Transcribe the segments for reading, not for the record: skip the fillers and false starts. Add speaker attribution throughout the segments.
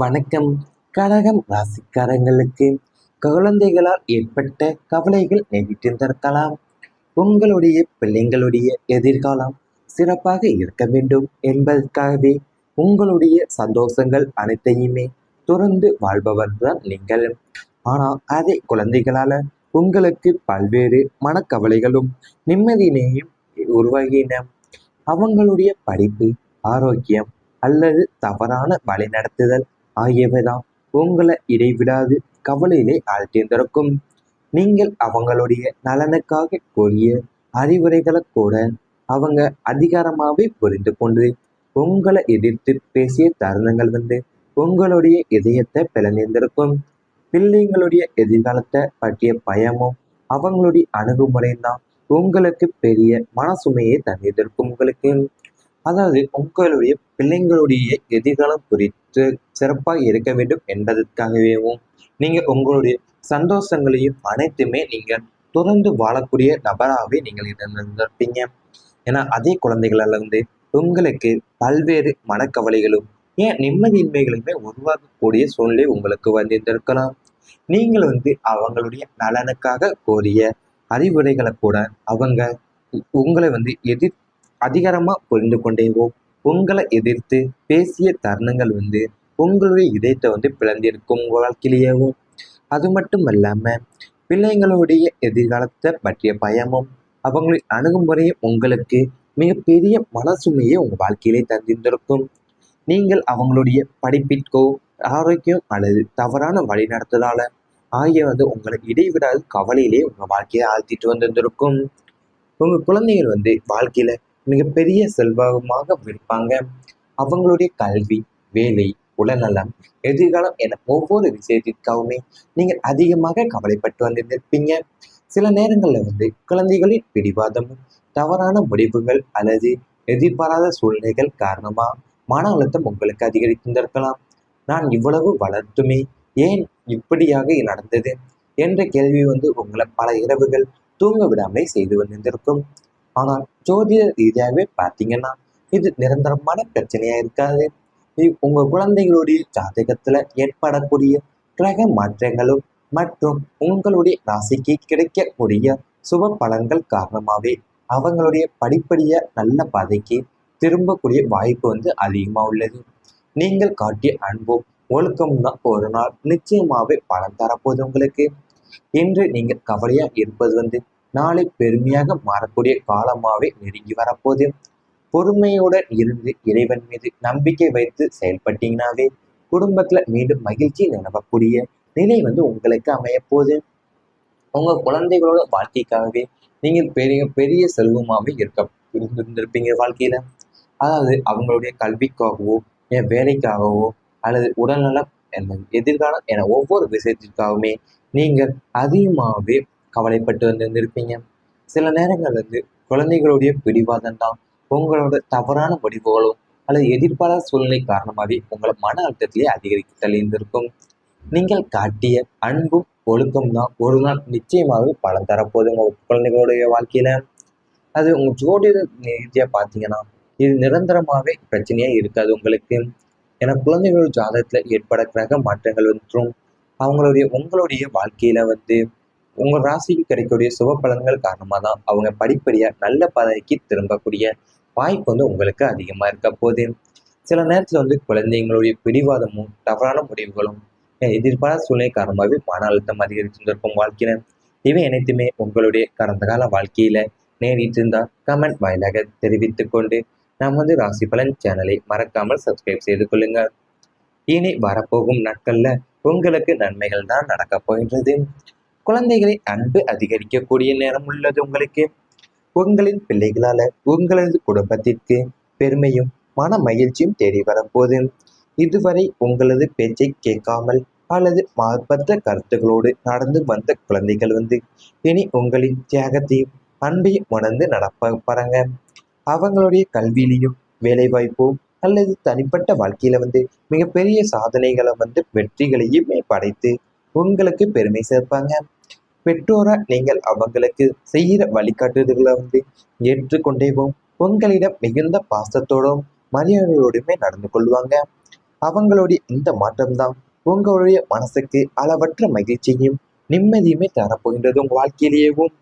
Speaker 1: வணக்கம். கடகம் ராசிக்காரங்களுக்கு குழந்தைகளால் ஏற்பட்ட கவலைகள் நீடித்திருந்திருக்கலாம். உங்களுடைய பிள்ளைங்களுடைய எதிர்காலம் சிறப்பாக இருக்க வேண்டும் என்பதற்காகவே உங்களுடைய சந்தோஷங்கள் அனைத்தையுமே துறந்து வாழ்பவர்தான் நீங்கள். ஆனால் அதே குழந்தைகளால உங்களுக்கு பல்வேறு மனக்கவலைகளும் நிம்மதியினையும் உருவாகின. அவங்களுடைய படிப்பு, ஆரோக்கியம் அல்லது தவறான வழிநடத்துதல் ஆகியவைதான் உங்களை இடைவிடாது கவலையிலே ஆழ்த்தியிருந்திருக்கும். நீங்கள் அவங்களுடைய நலனுக்காக கூறிய அறிவுரைகளை கூட அவங்க அதிகாரமாகவே புரிந்து கொண்டு உங்களை எதிர்த்து பேசிய தருணங்கள் உங்களுடைய இதயத்தை பிளந்திருக்கும். பிள்ளைங்களுடைய எதிர்காலத்தை பற்றிய பயமும் அவங்களுடைய அணுகுமுறையும் தான் உங்களுக்கு பெரிய மனசுமையை தந்திருக்கும் உங்களுக்கு. அதாவது உங்களுடைய பிள்ளைங்களுடைய எதிர்காலம் குறித்து சிறப்பாக இருக்க வேண்டும் என்பதற்காகவேவும் நீங்கள் உங்களுடைய சந்தோஷங்களையும் அனைத்துமே நீங்கள் தொடர்ந்து வாழக்கூடிய நபராகவே நீங்கள் இருந்திருப்பீங்க. ஏன்னா அதே குழந்தைகளால் உங்களுக்கு பல்வேறு மனக்கவலைகளும் ஏன் நிம்மதியின்மைகளுமே உருவாக்கக்கூடிய சூழ்நிலை உங்களுக்கு வந்திருந்திருக்கலாம். நீங்கள் அவங்களுடைய நலனுக்காக கோரிய அறிவுரைகளை கூட அவங்க உங்களை அதிகாரமாக புரிந்து கொண்டேவோ உங்களை எதிர்த்து பேசிய தருணங்கள் உங்களுடைய இதயத்தை பிளந்திருக்கும் வாழ்க்கையிலேயேவோ. அது மட்டும் இல்லாமல் பிள்ளைங்களுடைய எதிர்காலத்தை பற்றிய பயமும் அவங்களுடைய அணுகுமுறையும் உங்களுக்கு மிகப்பெரிய மனசுமையை உங்கள் வாழ்க்கையிலே தந்திருந்திருக்கும். நீங்கள் அவங்களுடைய படிப்பிற்கோ ஆரோக்கியம் அல்லது தவறான வழி நடத்ததால ஆகிய உங்களை இடைவிடாது கவலையிலே உங்கள் வாழ்க்கையை ஆழ்த்திட்டு வந்திருந்திருக்கும். உங்கள் குழந்தைகள் வாழ்க்கையில மிகப்பெரிய செல்வமாக இருப்பாங்க. அவங்களுடைய கல்வி, வேலை, உடல்நலம், எதிர்காலம் என ஒவ்வொரு விஷயத்திற்காகவுமே நீங்கள் அதிகமாக கவலைப்பட்டு வந்திருப்பீங்க. சில நேரங்களில் குழந்தைகளின் பிடிவாதமும் தவறான முடிவுகள் அல்லது எதிர்பாராத சூழ்நிலைகள் காரணமா மன அழுத்தம் உங்களுக்கு அதிகரித்திருந்திருக்கலாம். நான் இவ்வளவு வளர்த்துமே ஏன் இப்படியாக நடந்தது என்ற கேள்வி உங்களை பல இரவுகள் தூங்க விடாமல் செய்து வந்திருந்திருக்கும். ஆனால் ஜோதிட ரீதியாகவே பார்த்தீங்கன்னா இது நிரந்தரமான பிரச்சனையா இருக்காது. உங்க குழந்தைகளுடைய ஜாதகத்துல ஏற்படக்கூடிய கிரக மாற்றங்களும் மற்றும் உங்களுடைய ராசிக்கு கிடைக்கக்கூடிய சுப பலன்கள் காரணமாகவே அவங்களுடைய படிப்படிய நல்ல பாதைக்கு திரும்பக்கூடிய வாய்ப்பு அதிகமாக உள்ளது. நீங்கள் காட்டிய அன்பும் ஒழுக்கம் தான் ஒரு நாள் நிச்சயமாகவே பலன் தரப்போது உங்களுக்கு. இன்று நீங்கள் கவலையா இருப்பது நாளை பெருமையாக மாறக்கூடிய காலமாகவே நெருங்கி வரப்போது. பொறுமையுடன் இருந்து இறைவன் மீது நம்பிக்கை வைத்து செயல்பட்டீங்கன்னாவே குடும்பத்துல மீண்டும் மகிழ்ச்சி நிலவக்கூடிய நிலை உங்களுக்கு அமைய போகுது. உங்க குழந்தைகளோட வாழ்க்கைக்காகவே நீங்கள் பெரிய பெரிய செல்வமாகவே இருந்திருப்பீங்க வாழ்க்கையில. அதாவது அவங்களுடைய கல்விக்காகவோ என் வேலைக்காகவோ அல்லது உடல்நலம் என எதிர்காலம் என ஒவ்வொரு விஷயத்திற்காகவுமே நீங்கள் அதிகமாகவே கவலைப்பட்டு வந்திருந்திருப்பீங்க. சில நேரங்கள் குழந்தைகளுடைய பிடிவாதம் தான் உங்களோட தவறான முடிவுகளும் அல்லது எதிர்பாராத சூழ்நிலை காரணமாகவே உங்களை மன அழுத்தத்திலே அதிகரித்து தள்ளியிருந்திருக்கும். நீங்கள் காட்டிய அன்பும் ஒழுக்கம் தான் ஒரு நாள் நிச்சயமாகவே பலன் தரப்போகுது உங்கள் குழந்தைகளுடைய வாழ்க்கையில. அது உங்கள் ஜோடிய ரீதியாக பார்த்தீங்கன்னா இது நிரந்தரமாகவே பிரச்சனையாக இருக்காது உங்களுக்கு. ஏன்னா குழந்தைகளோட ஜாதகத்தில் ஏற்பட கிரக மாற்றங்கள் உங்களுடைய வாழ்க்கையில உங்கள் ராசிக்கு கிடைக்கக்கூடிய சுப பலன்கள் காரணமாக தான் அவங்க படிப்படியாக நல்ல பாதைக்கு திரும்பக்கூடிய வாய்ப்பு உங்களுக்கு அதிகமாக இருக்க போகுது. சில நேரத்தில் குழந்தைங்களுடைய பிடிவாதமும் தவறான முடிவுகளும் எதிர்பாராத சூழ்நிலை காரணமாகவே மன அழுத்தம் அதிகரித்திருக்கும் வாழ்க்கையில. இவை அனைத்துமே உங்களுடைய கடந்த கால வாழ்க்கையில நேரிட்டு இருந்தால் கமெண்ட் வாயிலாக தெரிவித்து கொண்டு நமது ராசி பலன் சேனலை மறக்காமல் சப்ஸ்கிரைப் செய்து கொள்ளுங்கள். இனி வரப்போகும் நாட்கள்ல உங்களுக்கு நன்மைகள் தான் நடக்க போகின்றது. குழந்தைகளின் அன்பு அதிகரிக்கக்கூடிய நேரம் உள்ளது உங்களுக்கு. உங்களின் பிள்ளைகளால உங்களது குடும்பத்திற்கு பெருமையும் மன மகிழ்ச்சியும் தேடி வரப்போது. இதுவரை உங்களது பேச்சை கேட்காமல் அல்லது மாறுபட்ட கருத்துக்களோடு நடந்து வந்த குழந்தைகள் இனி உங்களின் தியாகத்தையும் அன்பையும் உணர்ந்து நடப்பாங்க. அவங்களுடைய கல்வியிலையும் வேலைவாய்ப்போ அல்லது தனிப்பட்ட வாழ்க்கையில மிகப்பெரிய சாதனைகளை வெற்றிகளையுமே படைத்து உங்களுக்கு பெருமை சேர்ப்பாங்க. பெற்றோரா நீங்கள் அவங்களுக்கு செய்கிற வழிகாட்டுதல்களை ஏற்றுக்கொண்டேவும் உங்களிடம் மிகுந்த பாசத்தோடும் மரியாதையோடுமே நடந்து கொள்வாங்க. அவங்களுடைய இந்த மாற்றம்தான் உங்களுடைய மனசுக்கு அளவற்ற மகிழ்ச்சியும் நிம்மதியுமே தரப்போகின்றது. உங்க வாழ்க்கையிலேயும்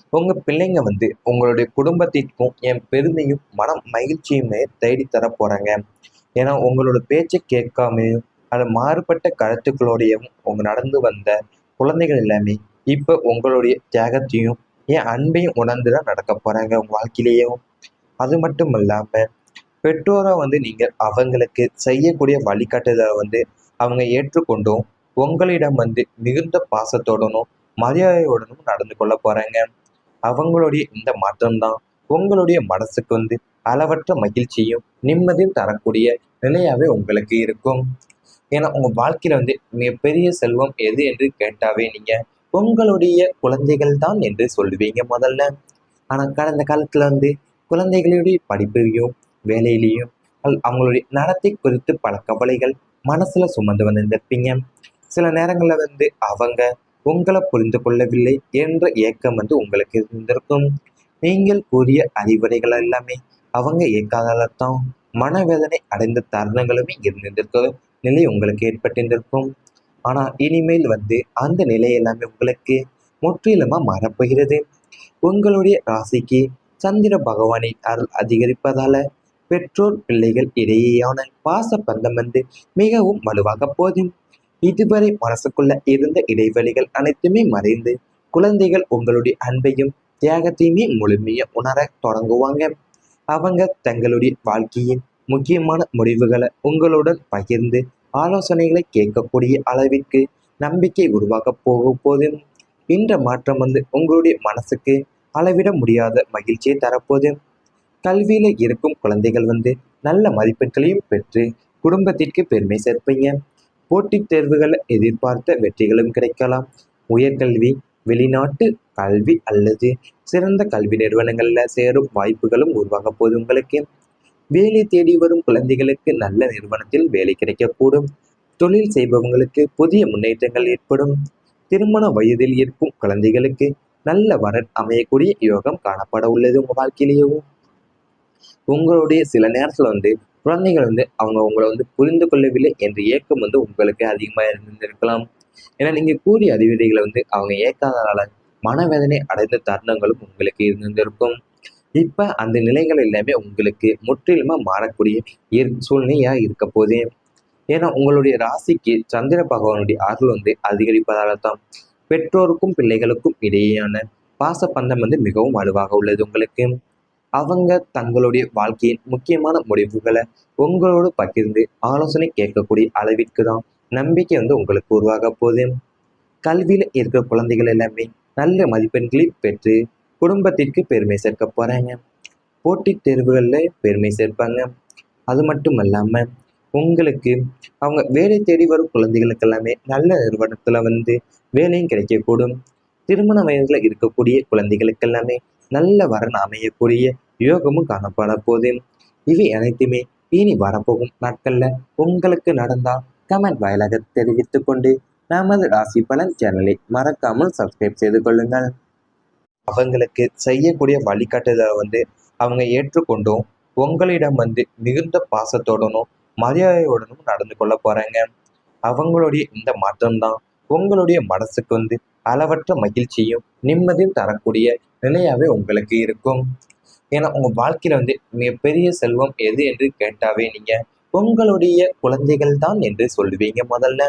Speaker 1: உங்க பிள்ளைங்க உங்களுடைய குடும்பத்திற்கும் என் பெருமையும் மனம் மகிழ்ச்சியுமே தேடி தர போறாங்க. ஏன்னா உங்களோட பேச்சை கேட்காமையும் அது மாறுபட்ட கருத்துக்களோடையும் உங்க நடந்து வந்த குழந்தைகள் எல்லாமே இப்ப உங்களுடைய தியாகத்தையும் என் அன்பையும் உணர்ந்துதான் நடக்க போறாங்க உங்க வாழ்க்கையிலேயும். அது மட்டும் இல்லாம பெற்றோரா நீங்க அவங்களுக்கு செய்யக்கூடிய வழிகாட்டுதலை அவங்க ஏற்றுக்கொண்டும் உங்களிடம் மிகுந்த பாசத்தோடனும் மரியாதையுடனும் நடந்து கொள்ள போறாங்க. அவங்களுடைய இந்த மாற்றம்தான் உங்களுடைய மனசுக்கு அளவற்ற மகிழ்ச்சியும் நிம்மதியும் தரக்கூடிய நிலையாவே உங்களுக்கு இருக்கும். ஏன்னா உங்க வாழ்க்கையில மிகப்பெரிய செல்வம் எது என்று கேட்டாவே நீங்க உங்களுடைய குழந்தைகள் தான் என்று சொல்லுவீங்க முதல்ல. ஆனா கடந்த காலத்துல குழந்தைகளுடைய படிப்பையும் வேலையிலையும் அவங்களுடைய நடத்தை குறித்து பல கவலைகள் மனசுல சுமந்து வந்திருப்பீங்க. சில நேரங்கள்ல அவங்க உங்களை புரிந்து கொள்ளவில்லை என்ற ஏக்கம் உங்களுக்கு இருந்திருக்கும். நீங்கள் கூறிய அறிவுரைகள் எல்லாமே அவங்க ஏற்காததான் மனவேதனை அடைந்த தருணங்களுமே இருந்திருக்க நிலை உங்களுக்கு ஏற்பட்டிருந்திருக்கும். ஆனா இனிமேல் அந்த நிலை எல்லாமே உங்களுக்கு முற்றிலுமா மாறப்போகிறது. உங்களுடைய ராசிக்கு சந்திர பகவானின் அருள் அதிகரிப்பதால பெற்றோர் பிள்ளைகள் இடையேயான பாச பந்தம் மிகவும் வலுவாக போதும். இதுவரை மனசுக்குள்ள இருந்த இடைவெளிகள் அனைத்துமே மறைந்து குழந்தைகள் உங்களுடைய அன்பையும் தியாகத்தையுமே முழுமைய உணர தொடங்குவாங்க. அவங்க தங்களுடைய வாழ்க்கையின் முக்கியமான முடிவுகளை உங்களுடன் பகிர்ந்து ஆலோசனைகளை கேட்கக்கூடிய அளவிற்கு நம்பிக்கை உருவாக போகும் போது இந்த மாற்றம் உங்களுடைய மனசுக்கு அளவிட முடியாத மகிழ்ச்சியை தரப்போது. கல்வியில இருக்கும் குழந்தைகள் நல்ல மதிப்பெண்களையும் பெற்று குடும்பத்திற்கு பெருமை சேர்ப்பீங்க. போட்டித் தேர்வுகளை எதிர்பார்த்த வெற்றிகளும் கிடைக்கலாம். உயர்கல்வி, வெளிநாட்டு கல்வி அல்லது சிறந்த கல்வி நிறுவனங்கள்ல சேரும் வாய்ப்புகளும் உருவாக போது உங்களுக்கு. வேலை தேடி வரும் குழந்தைகளுக்கு நல்ல நிறுவனத்தில் வேலை கிடைக்கக்கூடும். தொழில் செய்பவங்களுக்கு புதிய முன்னேற்றங்கள் ஏற்படும். திருமண வயதில் இருக்கும் குழந்தைகளுக்கு நல்ல வரன் அமையக்கூடிய யோகம் காணப்பட உள்ளது உங்க வாழ்க்கையிலேயும். உங்களுடைய சில நேரத்துல குழந்தைகள் அவங்க உங்களை புரிந்து கொள்ளவில்லை என்ற ஏக்கம் உங்களுக்கு அதிகமாக இருந்திருக்கலாம். ஏன்னா நீங்க கூறிய அறிவுரைகளை அவங்க ஏற்காதனால மனவேதனை அடைந்த தருணங்களும் உங்களுக்கு இருந்திருக்கும். இப்ப அந்த நிலைகள் எல்லாமே உங்களுக்கு முற்றிலுமா மாறக்கூடிய சூழ்நிலையா இருக்க போதே. ஏன்னா உங்களுடைய ராசிக்கு சந்திர பகவானுடைய அருள் அதிகரிப்பதால தான் பெற்றோருக்கும் பிள்ளைகளுக்கும் இடையேயான பாச பந்தம் மிகவும் வலுவாக உள்ளது உங்களுக்கு. அவங்க தங்களுடைய வாழ்க்கையின் முக்கியமான முடிவுகளை உங்களோடு பகிர்ந்து ஆலோசனை கேட்கக்கூடிய அளவிற்கு தான் நம்பிக்கை உங்களுக்கு உருவாக போகுது. கல்வியில இருக்கிற குழந்தைகள் எல்லாமே நல்ல மதிப்பெண்களை பெற்று குடும்பத்திற்கு பெருமை சேர்க்க போறாங்க. போட்டித் தேர்வுகளில் பெருமை சேர்ப்பாங்க. அது மட்டும் இல்லாம உங்களுக்கு அவங்க வேலை தேடி வரும் குழந்தைகளுக்கு எல்லாமே நல்ல நிறுவனத்துல வேலையும் கிடைக்கக்கூடும். திருமண வயதுல இருக்கக்கூடிய குழந்தைகளுக்கு எல்லாமே நல்ல வரன் அமையக்கூடிய யோகமும் காணப்பட போது. இவை அனைத்துமே இனி வரப்போகும் நாட்கள்ல உங்களுக்கு நடந்தால் கமெண்ட் வாயிலாக தெரிவித்துக் கொண்டு நமது ராசி பலன் சேனலை மறக்காமல் சப்ஸ்கிரைப் செய்து கொள்ளுங்கள். அவங்களுக்கு செய்யக்கூடிய வழிகாட்டுதலை அவங்க ஏற்றுக்கொண்டும் உங்களிடம் மிகுந்த பாசத்தோடனும் மரியாதையுடனும் நடந்து கொள்ள போறாங்க. அவங்களுடைய இந்த மாற்றம்தான் உங்களுடைய மனசுக்கு அளவற்ற மகிழ்ச்சியும் நிம்மதியும் தரக்கூடிய நிலையாவே உங்களுக்கு இருக்கும். ஏன்னா உங்க வாழ்க்கையில மிகப்பெரிய செல்வம் எது என்று கேட்டாவே நீங்க உங்களுடைய குழந்தைகள் தான் என்று சொல்லுவீங்க முதல்ல.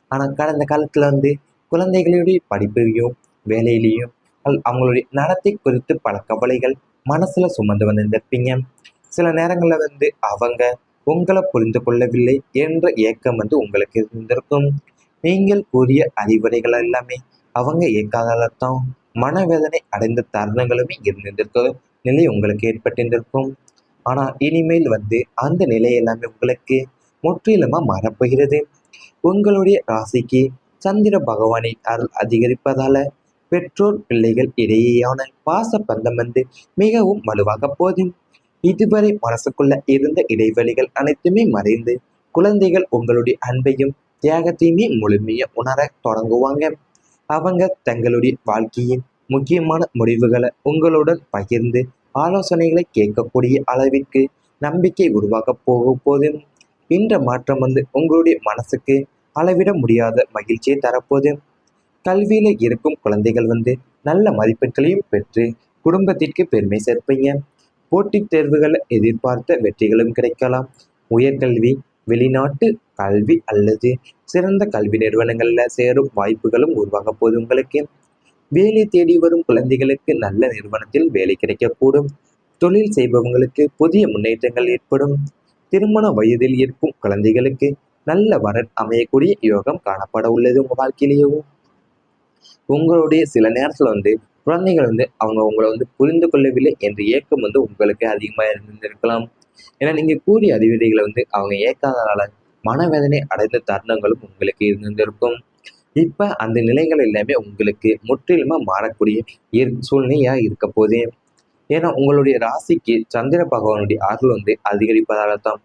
Speaker 1: ஆனா கடந்த காலத்துல குழந்தைகளுடைய படிப்பையும் வேலையிலையும் அவங்களுடைய நடத்தை குறித்து பல கவலைகள் மனசுல சுமந்து வந்திருப்பீங்க. சில நேரங்கள்ல அவங்க உங்களை புரிந்து கொள்ளவில்லை என்ற ஏக்கம் உங்களுக்கு இருந்திருக்கும். நீங்கள் கூறிய அறிவுரைகள் எல்லாமே அவங்க ஏற்காததான் மனவேதனை அடைந்த தருணங்களுமே இருந்திருக்க நிலை உங்களுக்கு ஏற்பட்டிருந்திருக்கும். ஆனா இனிமேல் அந்த நிலை எல்லாமே உங்களுக்கு முற்றிலுமா மாறப்போகிறது. உங்களுடைய ராசிக்கு சந்திர பகவானின் அருள் அதிகரிப்பதால பெற்றோர் பிள்ளைகள் இடையேயான பாச பந்தம் மிகவும் வலுவாக போதும். இதுவரை மனசுக்குள்ள இருந்த இடைவெளிகள் அனைத்துமே மறைந்து குழந்தைகள் உங்களுடைய அன்பையும் தியாகத்தையுமே முழுமைய உணர தொடங்குவாங்க. அவங்க தங்களுடைய வாழ்க்கையின் முக்கியமான முடிவுகளை உங்களுடன் பகிர்ந்து ஆலோசனைகளை கேட்கக்கூடிய அளவிற்கு நம்பிக்கை உருவாக போகும் போது இந்த மாற்றம் உங்களுடைய மனசுக்கு அளவிட முடியாத மகிழ்ச்சியை தரப்போது. கல்வியில இருக்கும் குழந்தைகள் நல்ல மதிப்பெண்களையும் பெற்று குடும்பத்திற்கு பெருமை சேர்ப்பீங்க. போட்டித் தேர்வுகள் எதிர்பார்த்த வெற்றிகளும் கிடைக்கலாம். உயர்கல்வி, வெளிநாட்டு கல்வி அல்லது சிறந்த கல்வி நிறுவனங்கள்ல சேரும் வாய்ப்புகளும் உருவாக போது உங்களுக்கு. வேலை தேடி வரும் குழந்தைகளுக்கு நல்ல நிறுவனத்தில் வேலை கிடைக்கக்கூடும். தொழில் செய்பவங்களுக்கு புதிய முன்னேற்றங்கள் ஏற்படும். திருமண வயதில் இருக்கும் குழந்தைகளுக்கு நல்ல வரன் அமையக்கூடிய யோகம் காணப்பட உள்ளது உங்க வாழ்க்கையிலேயும். உங்களுடைய சில நேரத்துல குழந்தைகள் அவங்க உங்களை புரிந்து கொள்ளவில்லை என்ற ஏக்கம் உங்களுக்கு அதிகமாக இருந்திருக்கலாம். ஏன்னா நீங்க கூறிய அறிவுரைகளை அவங்க ஏற்காதனால மனவேதனை அடைந்த தருணங்களும் உங்களுக்கு இருந்திருக்கும். இப்ப அந்த நிலைகள் எல்லாமே உங்களுக்கு முற்றிலுமா மாறக்கூடிய சூழ்நிலையா இருக்க போதே. ஏன்னா உங்களுடைய ராசிக்கு சந்திர பகவானுடைய அருள் அதிகரிப்பதால தான்